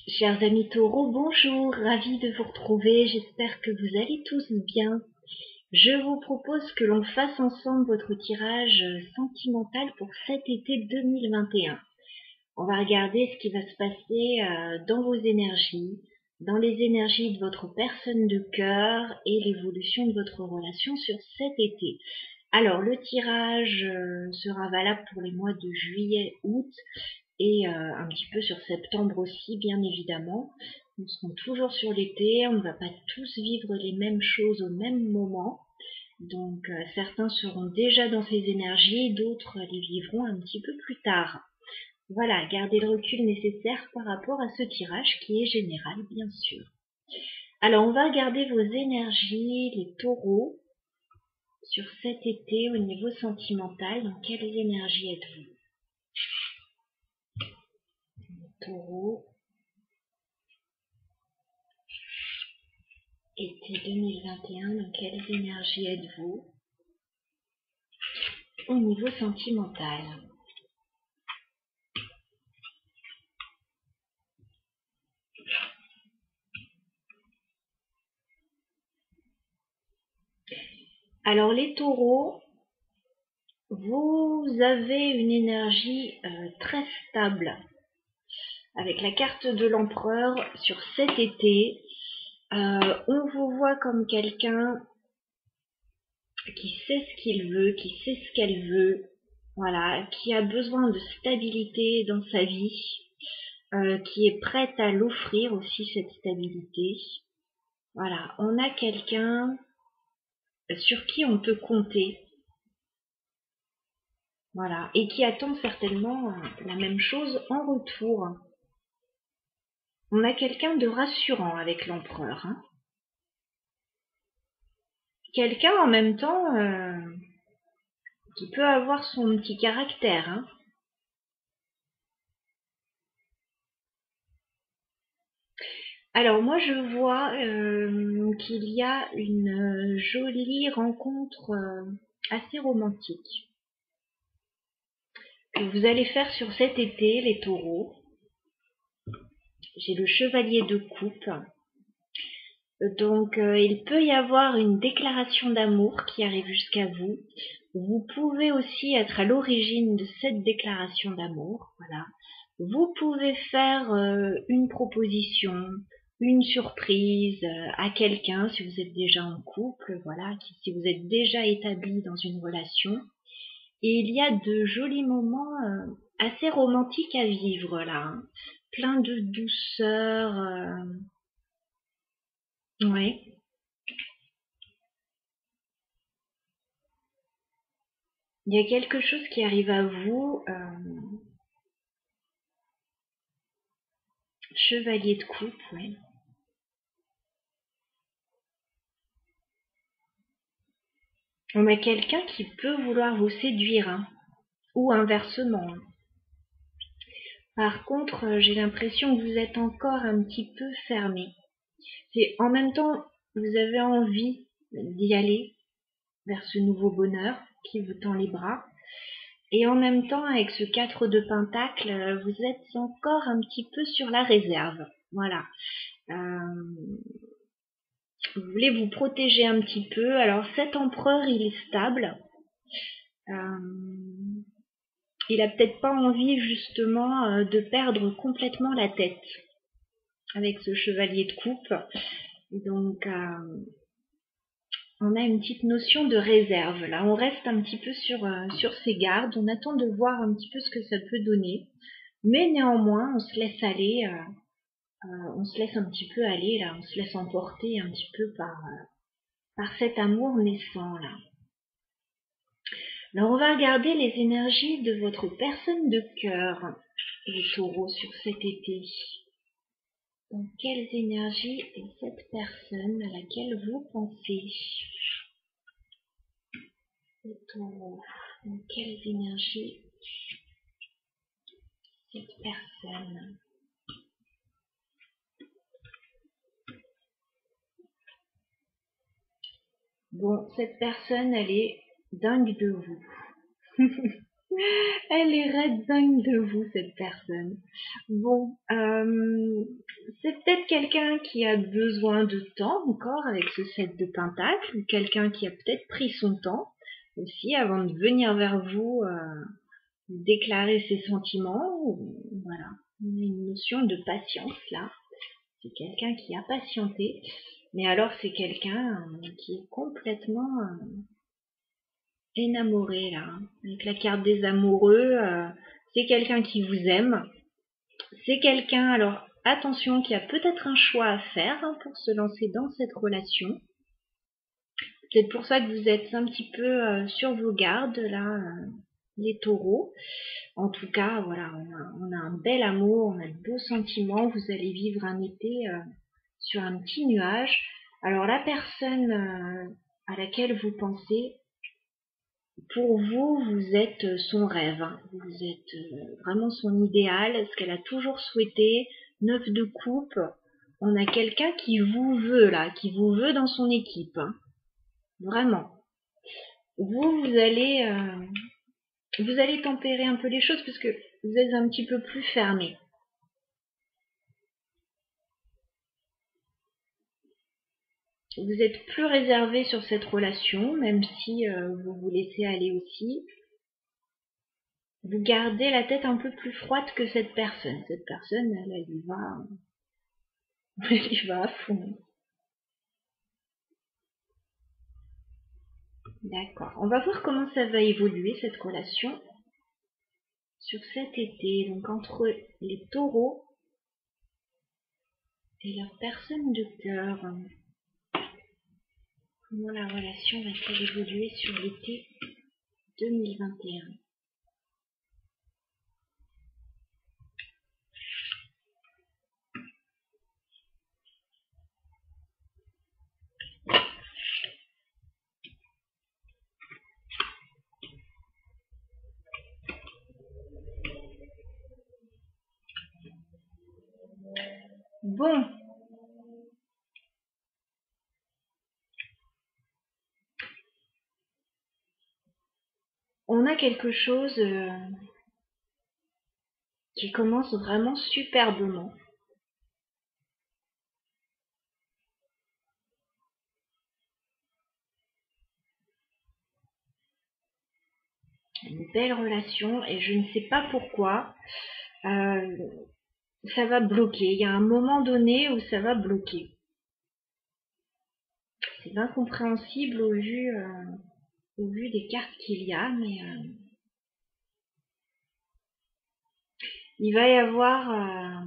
Chers amis taureaux, bonjour, ravie de vous retrouver, j'espère que vous allez tous bien. Je vous propose que l'on fasse ensemble votre tirage sentimental pour cet été 2021. On va regarder ce qui va se passer dans vos énergies, dans les énergies de votre personne de cœur et l'évolution de votre relation sur cet été. Alors, le tirage sera valable pour les mois de juillet, août et un petit peu sur septembre aussi, bien évidemment. Nous serons toujours sur l'été, on ne va pas tous vivre les mêmes choses au même moment. Donc, certains seront déjà dans ces énergies, d'autres les vivront un petit peu plus tard. Voilà, gardez le recul nécessaire par rapport à ce tirage qui est général, bien sûr. Alors, on va regarder vos énergies, les taureaux, sur cet été au niveau sentimental. Dans quelles énergies êtes-vous? Taureau, été 2021, dans quelles énergies êtes-vous au niveau sentimental? Alors les taureaux, vous avez une énergie très stable. Avec la carte de l'empereur sur cet été, on vous voit comme quelqu'un qui sait ce qu'il veut, qui sait ce qu'elle veut, voilà, qui a besoin de stabilité dans sa vie, qui est prête à l'offrir aussi cette stabilité. Voilà, on a quelqu'un sur qui on peut compter, voilà, et qui attend certainement la même chose en retour. On a quelqu'un de rassurant avec l'empereur, hein. Quelqu'un en même temps qui peut avoir son petit caractère, hein. Alors moi je vois qu'il y a une jolie rencontre assez romantique que vous allez faire sur cet été, les taureaux. J'ai le chevalier de coupe. Donc il peut y avoir une déclaration d'amour qui arrive jusqu'à vous. Vous pouvez aussi être à l'origine de cette déclaration d'amour, voilà. Vous pouvez faire une proposition, une surprise à quelqu'un si vous êtes déjà en couple, voilà, si vous êtes déjà établi dans une relation. Et il y a de jolis moments assez romantiques à vivre là, hein. Plein de douceur, ouais. Il y a quelque chose qui arrive à vous, chevalier de coupe, ouais. On a quelqu'un qui peut vouloir vous séduire, hein, ou inversement, hein. Par contre, j'ai l'impression que vous êtes encore un petit peu fermé. C'est en même temps, vous avez envie d'y aller vers ce nouveau bonheur qui vous tend les bras. Et en même temps, avec ce 4 de Pentacle, vous êtes encore un petit peu sur la réserve. Voilà. Vous voulez vous protéger un petit peu. Alors cet empereur, il est stable. Il a peut-être pas envie justement de perdre complètement la tête avec ce chevalier de coupe. Donc on a une petite notion de réserve. Là, on reste un petit peu sur ses gardes. On attend de voir un petit peu ce que ça peut donner. Mais néanmoins, on se laisse aller. On se laisse un petit peu aller là. On se laisse emporter un petit peu par cet amour naissant là. Alors, on va regarder les énergies de votre personne de cœur, les taureaux, sur cet été. Dans quelles énergies est cette personne à laquelle vous pensez? Les taureaux, dans quelles énergies cette personne? Bon, cette personne, elle est dingue de vous. Elle est red dingue de vous, cette personne. Bon, c'est peut-être quelqu'un qui a besoin de temps encore avec ce 7 de pentacles, ou quelqu'un qui a peut-être pris son temps aussi avant de venir vers vous déclarer ses sentiments. Voilà, il y a une notion de patience là. C'est quelqu'un qui a patienté, mais alors c'est quelqu'un qui est complètement enamoré là, avec la carte des amoureux. C'est quelqu'un qui vous aime. C'est quelqu'un, alors attention, qui a peut-être un choix à faire pour se lancer dans cette relation. C'est peut-être pour ça que vous êtes un petit peu sur vos gardes là, les taureaux. En tout cas, voilà, on a un bel amour, on a de beaux sentiments. Vous allez vivre un été sur un petit nuage. Alors la personne à laquelle vous pensez, pour vous, vous êtes son rêve, hein. Vous êtes vraiment son idéal, ce qu'elle a toujours souhaité. 9 de coupe. On a quelqu'un qui vous veut là, qui vous veut dans son équipe, hein. Vraiment. Vous allez tempérer un peu les choses parce que vous êtes un petit peu plus fermé. Vous êtes plus réservé sur cette relation, même si vous vous laissez aller aussi. Vous gardez la tête un peu plus froide que cette personne. Cette personne, elle y va, elle y va à fond. D'accord. On va voir comment ça va évoluer cette relation sur cet été. Donc entre les taureaux et leur personne de cœur. Comment la relation va-t-elle évoluer sur l'été 2021? Bon. On a quelque chose qui commence vraiment superbement. Une belle relation et je ne sais pas pourquoi ça va bloquer. Il y a un moment donné où ça va bloquer. C'est incompréhensible au vu des cartes qu'il y a, mais il va y avoir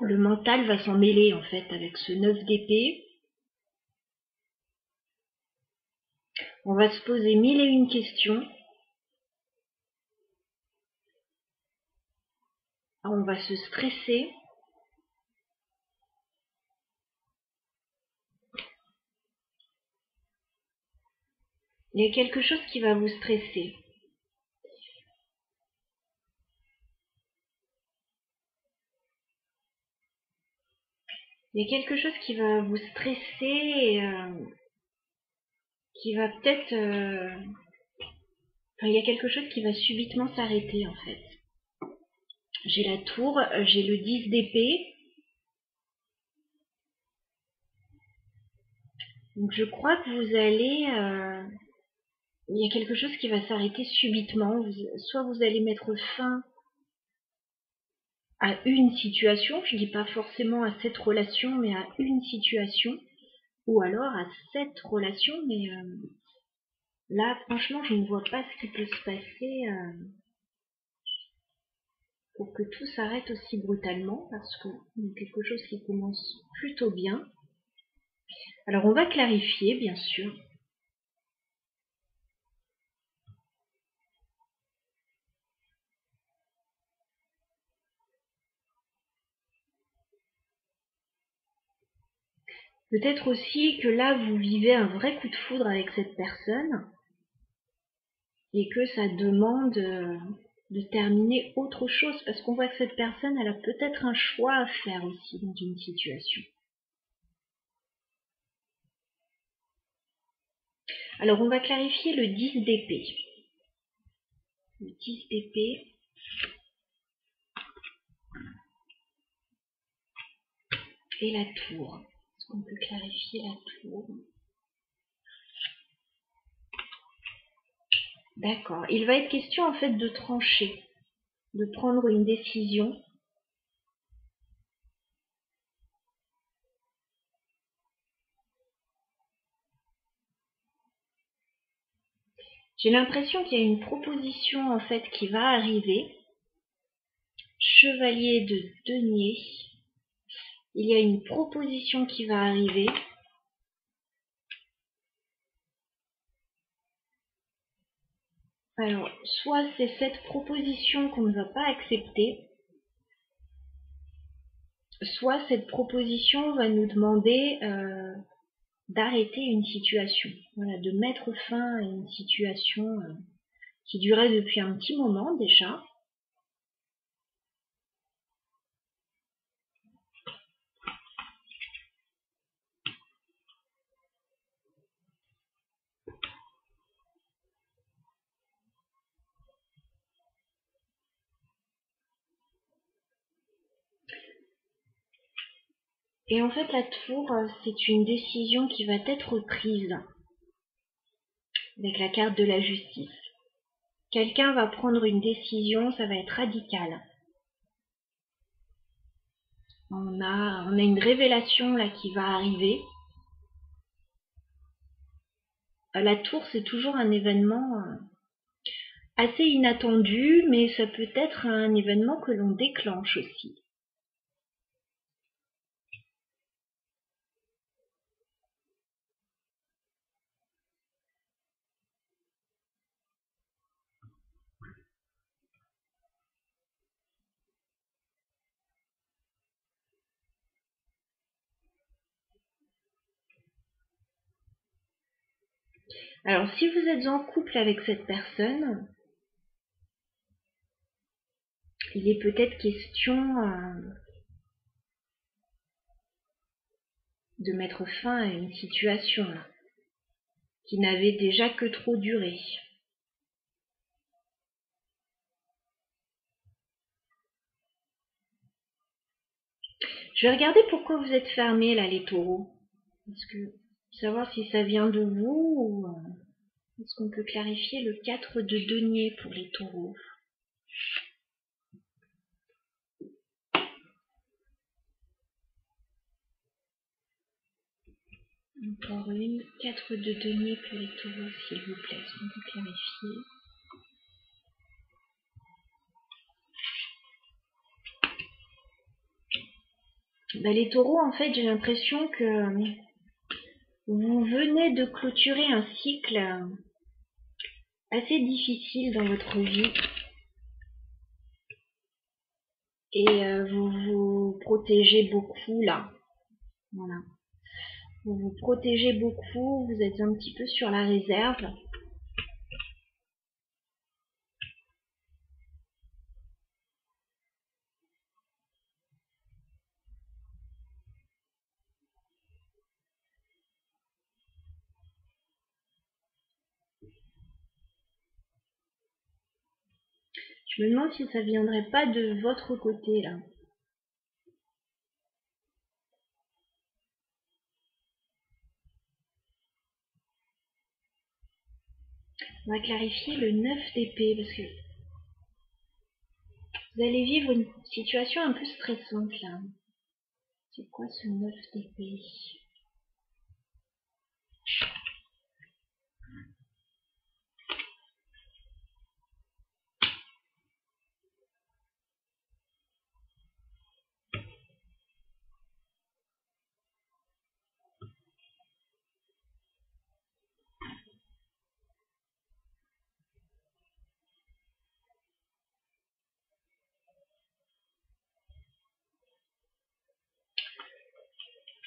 le mental va s'en mêler en fait avec ce 9 d'épée. On va se poser mille et une questions. On va se stresser. Il y a quelque chose qui va vous stresser. Il y a quelque chose qui va vous stresser et qui va peut-être... il y a quelque chose qui va subitement s'arrêter en fait. J'ai la tour, j'ai le 10 d'épée. Donc je crois que vous allez... il y a quelque chose qui va s'arrêter subitement. Soit vous allez mettre fin à une situation, je dis pas forcément à cette relation, mais à une situation, ou alors à cette relation, mais là, franchement, je ne vois pas ce qui peut se passer pour que tout s'arrête aussi brutalement, parce que y a quelque chose qui commence plutôt bien. Alors, on va clarifier, bien sûr. Peut-être aussi que là, vous vivez un vrai coup de foudre avec cette personne et que ça demande de terminer autre chose parce qu'on voit que cette personne, elle a peut-être un choix à faire aussi dans une situation. Alors, on va clarifier le 10 d'épée. le 10 d'épée. Et la tour. Est-ce qu'on peut clarifier la tour? D'accord. Il va être question en fait de trancher, de prendre une décision. J'ai l'impression qu'il y a une proposition en fait qui va arriver. Chevalier de denier. Il y a une proposition qui va arriver. Alors, soit c'est cette proposition qu'on ne va pas accepter, soit cette proposition va nous demander d'arrêter une situation, voilà, de mettre fin à une situation qui durait depuis un petit moment déjà. Et en fait, la tour, c'est une décision qui va être prise avec la carte de la justice. Quelqu'un va prendre une décision, ça va être radical. On a une révélation là qui va arriver. La tour, c'est toujours un événement assez inattendu, mais ça peut être un événement que l'on déclenche aussi. Alors, si vous êtes en couple avec cette personne, il est peut-être question de mettre fin à une situation là, qui n'avait déjà que trop duré. Je vais regarder pourquoi vous êtes fermés là, les taureaux. Parce que savoir si ça vient de vous ou est-ce qu'on peut clarifier le 4 de denier pour les taureaux? Encore une, 4 de denier pour les taureaux, s'il vous plaît. Est-ce qu'on peut clarifier? Les taureaux, en fait, j'ai l'impression que vous venez de clôturer un cycle assez difficile dans votre vie. Et vous vous protégez beaucoup là. Voilà. Vous vous protégez beaucoup, vous êtes un petit peu sur la réserve. Je me demande si ça viendrait pas de votre côté là. On va clarifier le 9 d'épée parce que vous allez vivre une situation un peu stressante là. C'est quoi ce 9 d'épée?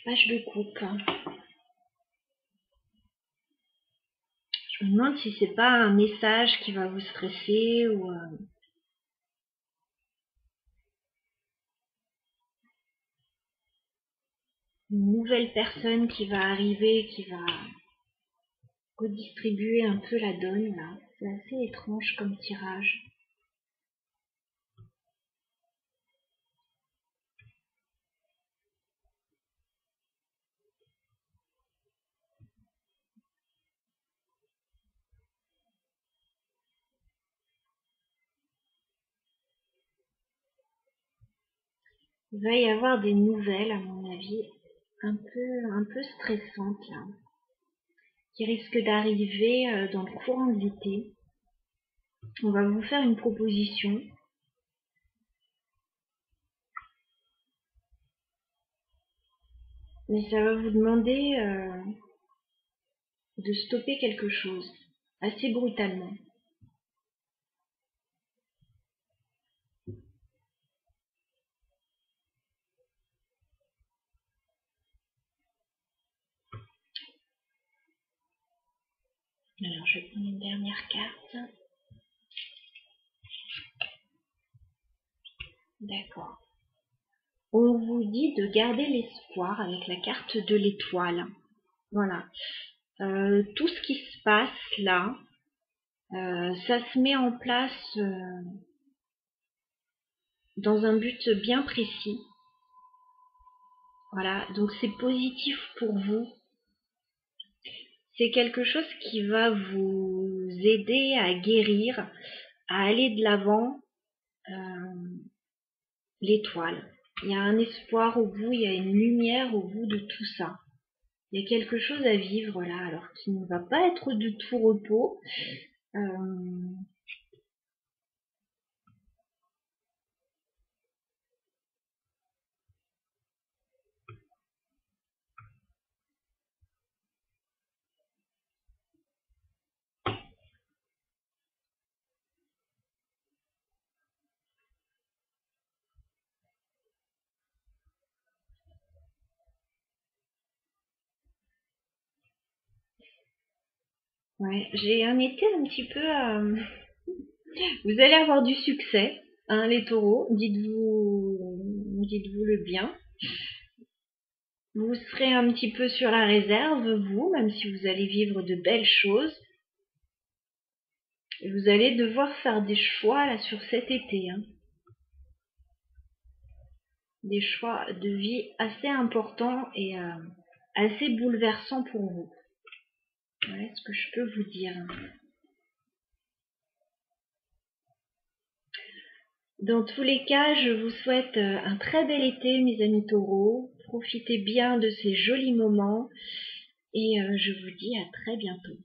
Page de coupe. Je me demande si c'est pas un message qui va vous stresser ou une nouvelle personne qui va arriver, qui va redistribuer un peu la donne là. C'est assez étrange comme tirage. Il va y avoir des nouvelles, à mon avis, un peu stressantes là, qui risquent d'arriver dans le courant de l'été. On va vous faire une proposition. Mais ça va vous demander de stopper quelque chose, assez brutalement. Alors, je vais prendre une dernière carte. D'accord. On vous dit de garder l'espoir avec la carte de l'étoile. Voilà. Tout ce qui se passe là, ça se met en place dans un but bien précis. Voilà, donc c'est positif pour vous. C'est quelque chose qui va vous aider à guérir, à aller de l'avant. L'étoile. Il y a un espoir au bout, il y a une lumière au bout de tout ça. Il y a quelque chose à vivre là, alors qui ne va pas être de tout repos. Ouais, j'ai un été un petit peu... Vous allez avoir du succès, hein, les taureaux, dites-vous le bien. Vous serez un petit peu sur la réserve, vous, même si vous allez vivre de belles choses. Et vous allez devoir faire des choix là sur cet été. Hein. Des choix de vie assez importants et assez bouleversants pour vous. Voilà ce que je peux vous dire. Dans tous les cas, je vous souhaite un très bel été, mes amis taureaux. Profitez bien de ces jolis moments et je vous dis à très bientôt.